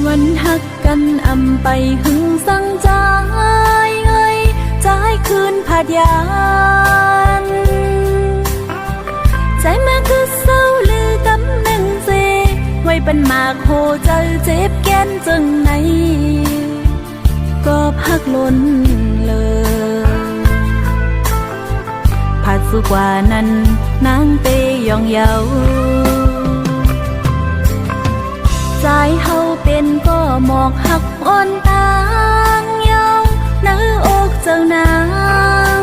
วันหักกันอำไปหึงสั่งใจเอ้ยใจคืนผาดยานใจมาคือเศร้าลือกำหนึ่งเสไว้เป็นมากโหเจอเจ็บแก้นจังไหนก็พักล้นเลยผัดสุกว่านั้นนางเตยองเยาใจเฮาเป็นก็หมอกหักอ่อนตางเยาเนื้ออกเจ้านาง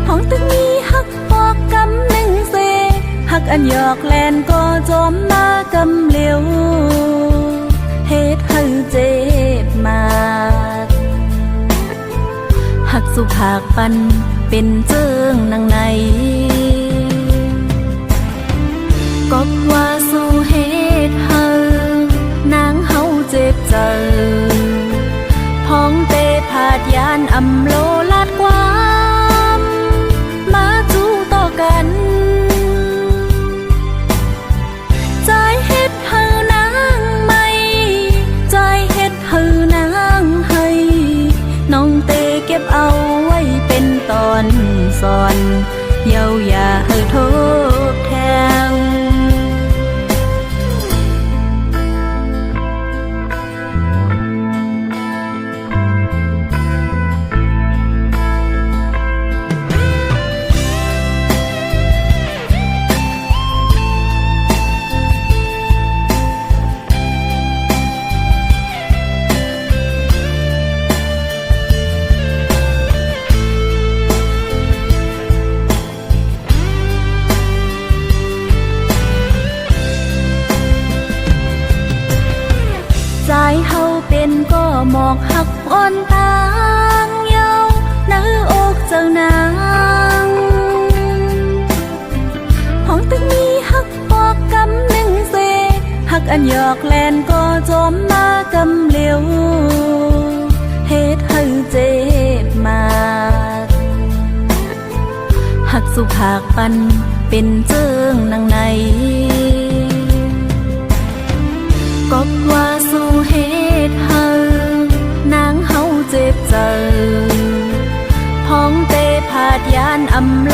ห้องตึกนี้หักปอกกำหนึ่งเสหักอันหยอกแลนก็จอมมากำเหลวเฮ็ดให้เจ็บมากหักสุภาคปันเป็นเจิงนางในก็ว่าสู้เฮ็ดให้นางเฮาเจ็บใจพ้องเตผาดยานอำโลลาดความมาจู้ต่อกันใจเฮ็ดให้นางไม่ใจเฮ็ดให้นางให้น้องเตเก็บเอาไว้เป็นตอนสอนเยาอย่าให้โทษแทนใจเฮาเป็นก็หมอกหักอ่อนตางเยาเนื้ออกเจ้านางห้องตึกนี้หักปอกกำหนึ่งเสหักอันหยอกแลนก็จอมมากำเหลวเฮ็ดให้เจ็บมากหักสุภาคปันเป็นเจิงนางในก็ว่าสู้เฮ็ดให้นางเฮาเจ็บใจพ้องเตผาดยานอำโล